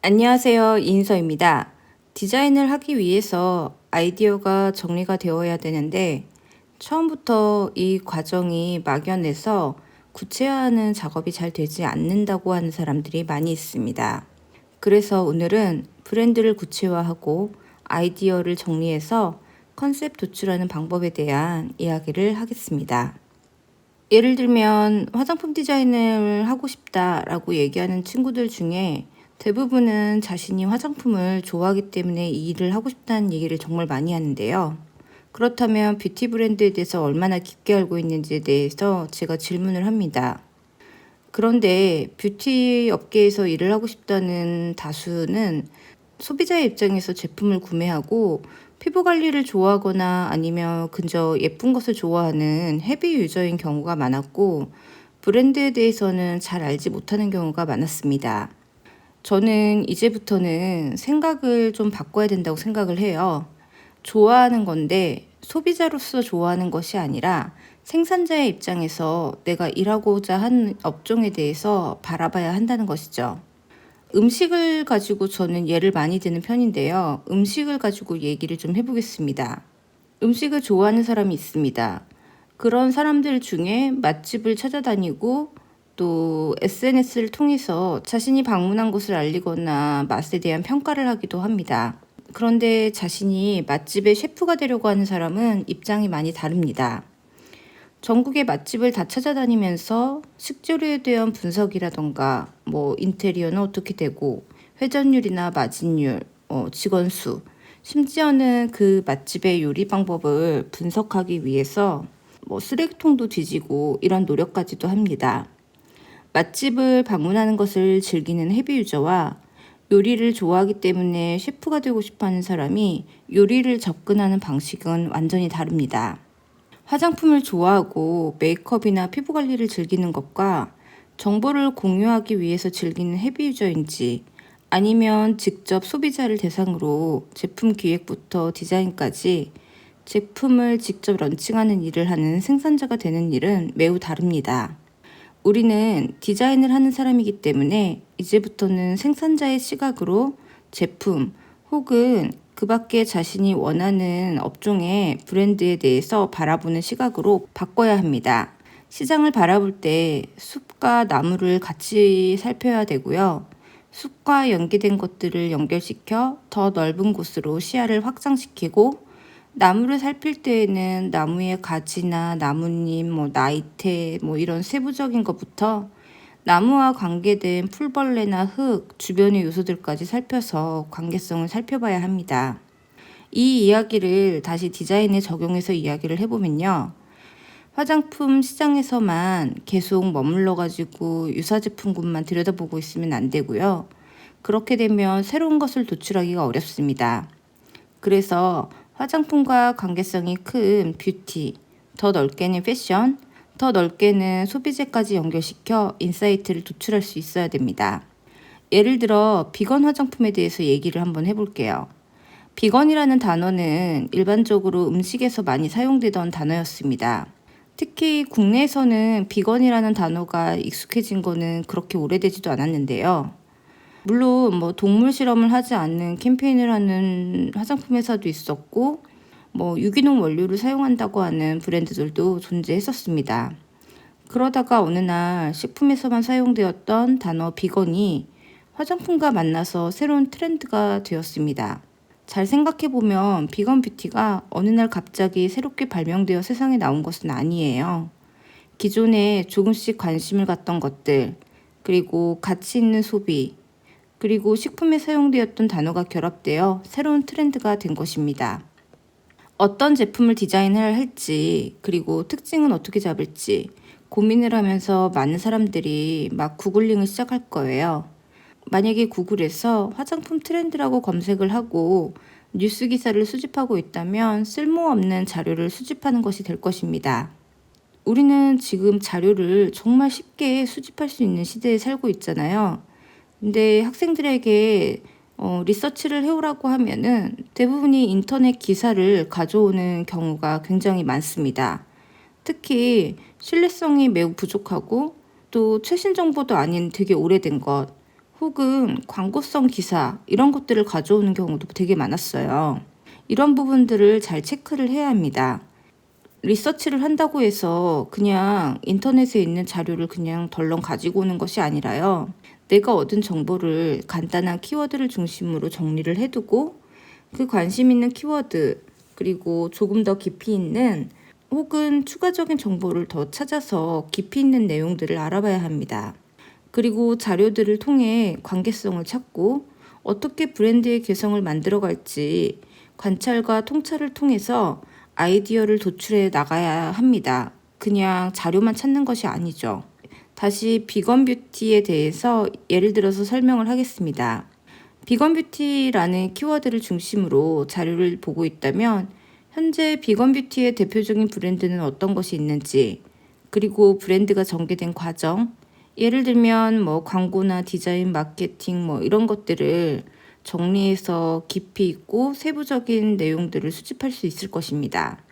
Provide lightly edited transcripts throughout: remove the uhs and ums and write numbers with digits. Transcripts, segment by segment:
안녕하세요. 이인서입니다. 디자인을 하기 위해서 아이디어가 정리가 되어야 되는데, 처음부터 이 과정이 막연해서 구체화하는 작업이 잘 되지 않는다고 하는 사람들이 많이 있습니다. 그래서 오늘은 브랜드를 구체화하고 아이디어를 정리해서 컨셉 도출하는 방법에 대한 이야기를 하겠습니다. 예를 들면 화장품 디자인을 하고 싶다라고 얘기하는 친구들 중에 대부분은 자신이 화장품을 좋아하기 때문에 이 일을 하고 싶다는 얘기를 정말 많이 하는데요. 그렇다면 뷰티 브랜드에 대해서 얼마나 깊게 알고 있는지에 대해서 제가 질문을 합니다. 그런데 뷰티 업계에서 일을 하고 싶다는 다수는 소비자의 입장에서 제품을 구매하고 피부 관리를 좋아하거나 아니면 그저 예쁜 것을 좋아하는 헤비 유저인 경우가 많았고, 브랜드에 대해서는 잘 알지 못하는 경우가 많았습니다. 저는 이제부터는 생각을 좀 바꿔야 된다고 생각을 해요. 좋아하는 건데 소비자로서 좋아하는 것이 아니라 생산자의 입장에서 내가 일하고자 하는 업종에 대해서 바라봐야 한다는 것이죠. 음식을 가지고 저는 예를 많이 드는 편인데요. 음식을 가지고 얘기를 좀 해보겠습니다. 음식을 좋아하는 사람이 있습니다. 그런 사람들 중에 맛집을 찾아다니고 또 SNS를 통해서 자신이 방문한 곳을 알리거나 맛에 대한 평가를 하기도 합니다. 그런데 자신이 맛집의 셰프가 되려고 하는 사람은 입장이 많이 다릅니다. 전국의 맛집을 다 찾아다니면서 식재료에 대한 분석이라던가 인테리어는 어떻게 되고 회전율이나 마진율, 직원 수, 심지어는 그 맛집의 요리 방법을 분석하기 위해서 쓰레기통도 뒤지고 이런 노력까지도 합니다. 맛집을 방문하는 것을 즐기는 헤비 유저와 요리를 좋아하기 때문에 셰프가 되고 싶어하는 사람이 요리를 접근하는 방식은 완전히 다릅니다. 화장품을 좋아하고 메이크업이나 피부 관리를 즐기는 것과 정보를 공유하기 위해서 즐기는 헤비 유저인지, 아니면 직접 소비자를 대상으로 제품 기획부터 디자인까지 제품을 직접 런칭하는 일을 하는 생산자가 되는 일은 매우 다릅니다. 우리는 디자인을 하는 사람이기 때문에 이제부터는 생산자의 시각으로 제품 혹은 그 밖에 자신이 원하는 업종의 브랜드에 대해서 바라보는 시각으로 바꿔야 합니다. 시장을 바라볼 때 숲과 나무를 같이 살펴야 되고요. 숲과 연계된 것들을 연결시켜 더 넓은 곳으로 시야를 확장시키고, 나무를 살필 때에는 나무의 가지나 나뭇잎, 나이테, 이런 세부적인 것부터 나무와 관계된 풀벌레나 흙, 주변의 요소들까지 살펴서 관계성을 살펴봐야 합니다. 이 이야기를 다시 디자인에 적용해서 이야기를 해보면요. 화장품 시장에서만 계속 머물러가지고 유사 제품군만 들여다보고 있으면 안 되고요. 그렇게 되면 새로운 것을 도출하기가 어렵습니다. 그래서 화장품과 관계성이 큰 뷰티, 더 넓게는 패션, 더 넓게는 소비재까지 연결시켜 인사이트를 도출할 수 있어야 됩니다. 예를 들어 비건 화장품에 대해서 얘기를 한번 해볼게요. 비건이라는 단어는 일반적으로 음식에서 많이 사용되던 단어였습니다. 특히 국내에서는 비건이라는 단어가 익숙해진 거는 그렇게 오래되지도 않았는데요. 물론 동물 실험을 하지 않는 캠페인을 하는 화장품 회사도 있었고, 유기농 원료를 사용한다고 하는 브랜드들도 존재했었습니다. 그러다가 어느 날 식품에서만 사용되었던 단어 비건이 화장품과 만나서 새로운 트렌드가 되었습니다. 잘 생각해보면 비건 뷰티가 어느 날 갑자기 새롭게 발명되어 세상에 나온 것은 아니에요. 기존에 조금씩 관심을 갖던 것들, 그리고 가치 있는 소비, 그리고 식품에 사용되었던 단어가 결합되어 새로운 트렌드가 된 것입니다. 어떤 제품을 디자인을 할지, 그리고 특징은 어떻게 잡을지 고민을 하면서 많은 사람들이 막 구글링을 시작할 거예요. 만약에 구글에서 화장품 트렌드라고 검색을 하고 뉴스 기사를 수집하고 있다면 쓸모없는 자료를 수집하는 것이 될 것입니다. 우리는 지금 자료를 정말 쉽게 수집할 수 있는 시대에 살고 있잖아요. 근데 학생들에게 리서치를 해오라고 하면은 대부분이 인터넷 기사를 가져오는 경우가 굉장히 많습니다. 특히 신뢰성이 매우 부족하고 또 최신 정보도 아닌 되게 오래된 것, 혹은 광고성 기사 이런 것들을 가져오는 경우도 되게 많았어요. 이런 부분들을 잘 체크를 해야 합니다. 리서치를 한다고 해서 그냥 인터넷에 있는 자료를 그냥 덜렁 가지고 오는 것이 아니라요. 내가 얻은 정보를 간단한 키워드를 중심으로 정리를 해두고 그 관심 있는 키워드 그리고 조금 더 깊이 있는 혹은 추가적인 정보를 더 찾아서 깊이 있는 내용들을 알아봐야 합니다. 그리고 자료들을 통해 관계성을 찾고 어떻게 브랜드의 개성을 만들어갈지 관찰과 통찰을 통해서 아이디어를 도출해 나가야 합니다. 그냥 자료만 찾는 것이 아니죠. 다시 비건 뷰티에 대해서 예를 들어서 설명을 하겠습니다. 비건 뷰티라는 키워드를 중심으로 자료를 보고 있다면 현재 비건 뷰티의 대표적인 브랜드는 어떤 것이 있는지 그리고 브랜드가 전개된 과정 예를 들면 광고나 디자인, 마케팅 이런 것들을 정리해서 깊이 있고 세부적인 내용들을 수집할 수 있을 것입니다.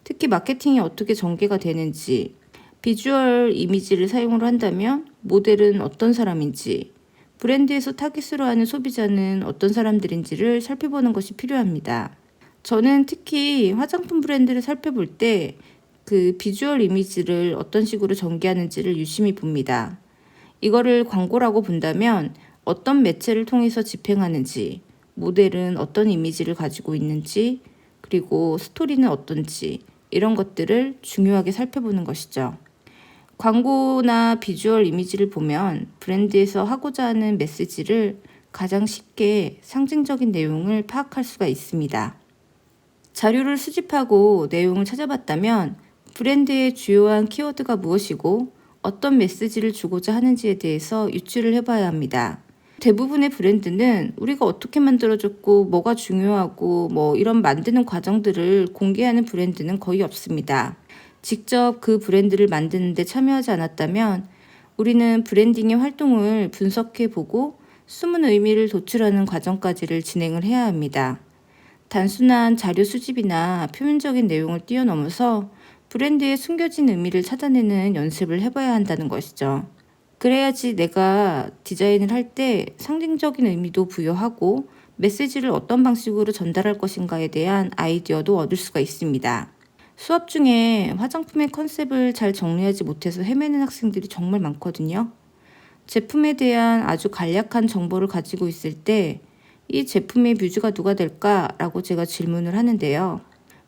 특히 마케팅이 어떻게 전개가 되는지, 비주얼 이미지를 사용을 한다면 모델은 어떤 사람인지, 브랜드에서 타깃으로 하는 소비자는 어떤 사람들인지를 살펴보는 것이 필요합니다. 저는 특히 화장품 브랜드를 살펴볼 때 그 비주얼 이미지를 어떤 식으로 전개하는지를 유심히 봅니다. 이거를 광고라고 본다면 어떤 매체를 통해서 집행하는지, 모델은 어떤 이미지를 가지고 있는지, 그리고 스토리는 어떤지 이런 것들을 중요하게 살펴보는 것이죠. 광고나 비주얼 이미지를 보면 브랜드에서 하고자 하는 메시지를 가장 쉽게 상징적인 내용을 파악할 수가 있습니다. 자료를 수집하고 내용을 찾아봤다면 브랜드의 주요한 키워드가 무엇이고 어떤 메시지를 주고자 하는지에 대해서 유추를 해봐야 합니다. 대부분의 브랜드는 우리가 어떻게 만들어졌고 뭐가 중요하고 이런 만드는 과정들을 공개하는 브랜드는 거의 없습니다. 직접 그 브랜드를 만드는 데 참여하지 않았다면 우리는 브랜딩의 활동을 분석해보고 숨은 의미를 도출하는 과정까지를 진행을 해야 합니다. 단순한 자료 수집이나 표면적인 내용을 뛰어넘어서 브랜드의 숨겨진 의미를 찾아내는 연습을 해봐야 한다는 것이죠. 그래야지 내가 디자인을 할 때 상징적인 의미도 부여하고 메시지를 어떤 방식으로 전달할 것인가에 대한 아이디어도 얻을 수가 있습니다. 수업 중에 화장품의 컨셉을 잘 정리하지 못해서 헤매는 학생들이 정말 많거든요. 제품에 대한 아주 간략한 정보를 가지고 있을 때 이 제품의 뮤즈가 누가 될까라고 제가 질문을 하는데요.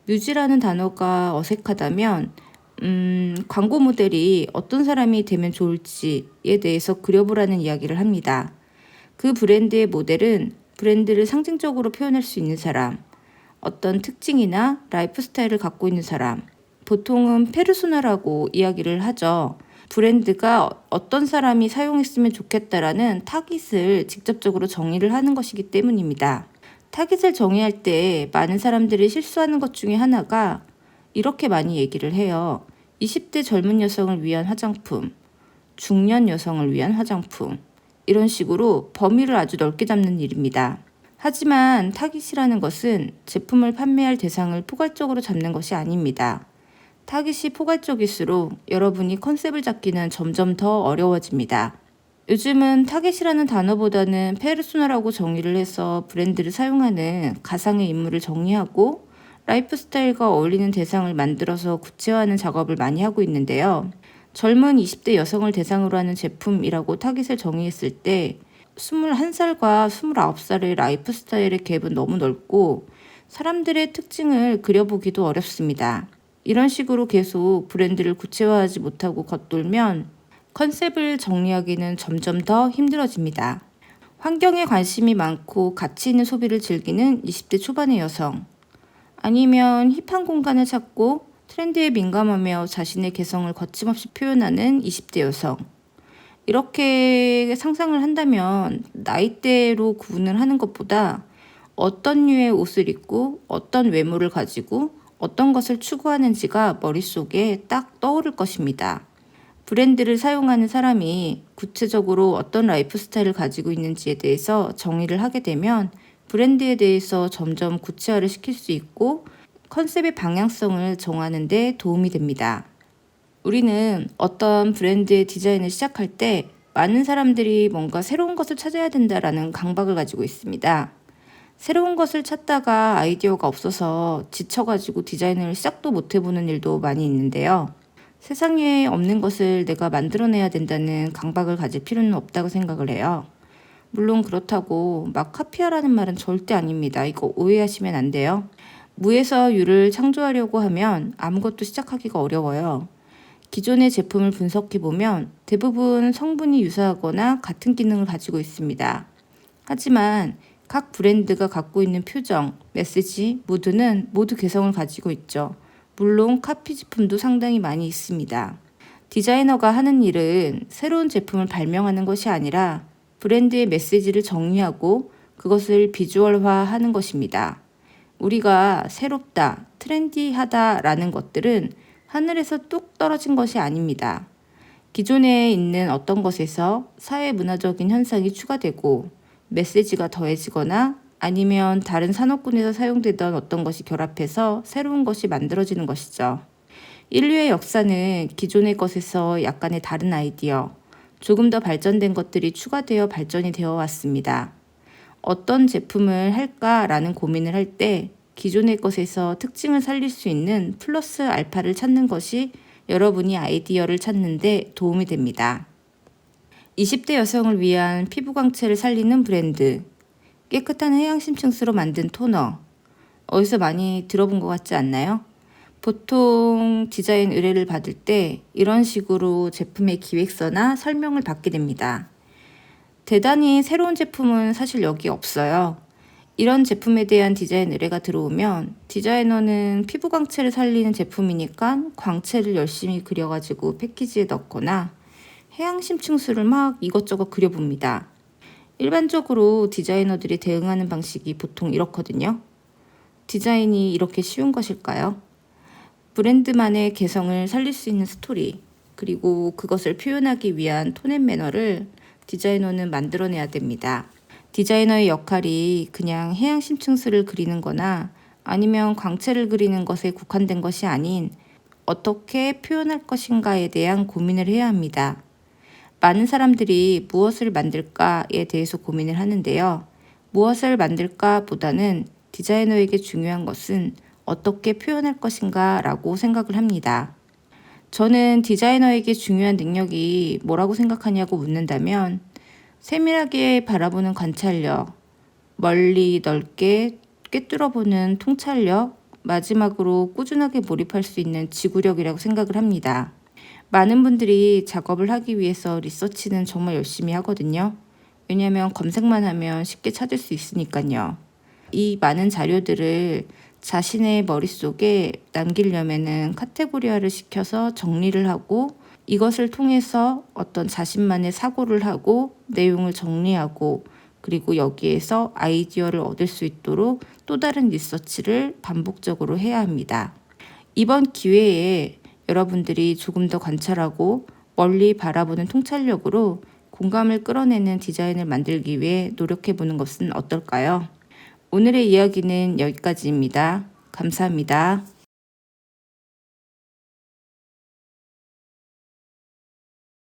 뮤즈라는 단어가 어색하다면 광고 모델이 어떤 사람이 되면 좋을지에 대해서 그려보라는 이야기를 합니다. 그 브랜드의 모델은 브랜드를 상징적으로 표현할 수 있는 사람, 어떤 특징이나 라이프 스타일을 갖고 있는 사람, 보통은 페르소나라고 이야기를 하죠. 브랜드가 어떤 사람이 사용했으면 좋겠다라는 타깃을 직접적으로 정의를 하는 것이기 때문입니다. 타깃을 정의할 때 많은 사람들이 실수하는 것 중에 하나가 이렇게 많이 얘기를 해요. 20대 젊은 여성을 위한 화장품, 중년 여성을 위한 화장품 이런 식으로 범위를 아주 넓게 잡는 일입니다. 하지만 타깃이라는 것은 제품을 판매할 대상을 포괄적으로 잡는 것이 아닙니다. 타깃이 포괄적일수록 여러분이 컨셉을 잡기는 점점 더 어려워집니다. 요즘은 타깃이라는 단어보다는 페르소나라고 정의를 해서 브랜드를 사용하는 가상의 인물을 정리하고 라이프 스타일과 어울리는 대상을 만들어서 구체화하는 작업을 많이 하고 있는데요. 젊은 20대 여성을 대상으로 하는 제품이라고 타깃을 정의했을 때 21살과 29살의 라이프 스타일의 갭은 너무 넓고 사람들의 특징을 그려보기도 어렵습니다. 이런 식으로 계속 브랜드를 구체화하지 못하고 겉돌면 컨셉을 정리하기는 점점 더 힘들어집니다. 환경에 관심이 많고 가치 있는 소비를 즐기는 20대 초반의 여성, 아니면 힙한 공간을 찾고 트렌드에 민감하며 자신의 개성을 거침없이 표현하는 20대 여성. 이렇게 상상을 한다면 나이대로 구분을 하는 것보다 어떤 류의 옷을 입고 어떤 외모를 가지고 어떤 것을 추구하는지가 머릿속에 딱 떠오를 것입니다. 브랜드를 사용하는 사람이 구체적으로 어떤 라이프 스타일을 가지고 있는지에 대해서 정의를 하게 되면 브랜드에 대해서 점점 구체화를 시킬 수 있고 컨셉의 방향성을 정하는 데 도움이 됩니다. 우리는 어떤 브랜드의 디자인을 시작할 때 많은 사람들이 뭔가 새로운 것을 찾아야 된다라는 강박을 가지고 있습니다. 새로운 것을 찾다가 아이디어가 없어서 지쳐가지고 디자인을 시작도 못 해보는 일도 많이 있는데요. 세상에 없는 것을 내가 만들어내야 된다는 강박을 가질 필요는 없다고 생각을 해요. 물론 그렇다고 막 카피하라는 말은 절대 아닙니다. 이거 오해하시면 안 돼요. 무에서 유를 창조하려고 하면 아무것도 시작하기가 어려워요. 기존의 제품을 분석해보면 대부분 성분이 유사하거나 같은 기능을 가지고 있습니다. 하지만 각 브랜드가 갖고 있는 표정, 메시지, 무드는 모두 개성을 가지고 있죠. 물론 카피 제품도 상당히 많이 있습니다. 디자이너가 하는 일은 새로운 제품을 발명하는 것이 아니라 브랜드의 메시지를 정리하고 그것을 비주얼화하는 것입니다. 우리가 새롭다, 트렌디하다라는 것들은 하늘에서 뚝 떨어진 것이 아닙니다. 기존에 있는 어떤 것에서 사회문화적인 현상이 추가되고 메시지가 더해지거나 아니면 다른 산업군에서 사용되던 어떤 것이 결합해서 새로운 것이 만들어지는 것이죠. 인류의 역사는 기존의 것에서 약간의 다른 아이디어, 조금 더 발전된 것들이 추가되어 발전이 되어 왔습니다. 어떤 제품을 할까라는 고민을 할 때 기존의 것에서 특징을 살릴 수 있는 플러스 알파를 찾는 것이 여러분이 아이디어를 찾는 데 도움이 됩니다. 20대 여성을 위한 피부 광채를 살리는 브랜드, 깨끗한 해양 심층수로 만든 토너, 어디서 많이 들어본 것 같지 않나요? 보통 디자인 의뢰를 받을 때 이런 식으로 제품의 기획서나 설명을 받게 됩니다. 대단히 새로운 제품은 사실 여기 없어요. 이런 제품에 대한 디자인 의뢰가 들어오면 디자이너는 피부 광채를 살리는 제품이니까 광채를 열심히 그려가지고 패키지에 넣거나 해양 심층수를 막 이것저것 그려봅니다. 일반적으로 디자이너들이 대응하는 방식이 보통 이렇거든요. 디자인이 이렇게 쉬운 것일까요? 브랜드만의 개성을 살릴 수 있는 스토리, 그리고 그것을 표현하기 위한 톤 앤 매너를 디자이너는 만들어내야 됩니다. 디자이너의 역할이 그냥 해양 심층수를 그리는 거나 아니면 광채를 그리는 것에 국한된 것이 아닌 어떻게 표현할 것인가에 대한 고민을 해야 합니다. 많은 사람들이 무엇을 만들까에 대해서 고민을 하는데요. 무엇을 만들까 보다는 디자이너에게 중요한 것은 어떻게 표현할 것인가 라고 생각을 합니다. 저는 디자이너에게 중요한 능력이 뭐라고 생각하냐고 묻는다면 세밀하게 바라보는 관찰력, 멀리 넓게 꿰뚫어보는 통찰력, 마지막으로 꾸준하게 몰입할 수 있는 지구력이라고 생각을 합니다. 많은 분들이 작업을 하기 위해서 리서치는 정말 열심히 하거든요. 왜냐하면 검색만 하면 쉽게 찾을 수 있으니까요. 이 많은 자료들을 자신의 머릿속에 남기려면은 카테고리화를 시켜서 정리를 하고 이것을 통해서 어떤 자신만의 사고를 하고 내용을 정리하고 그리고 여기에서 아이디어를 얻을 수 있도록 또 다른 리서치를 반복적으로 해야 합니다. 이번 기회에 여러분들이 조금 더 관찰하고 멀리 바라보는 통찰력으로 공감을 끌어내는 디자인을 만들기 위해 노력해보는 것은 어떨까요? 오늘의 이야기는 여기까지입니다. 감사합니다.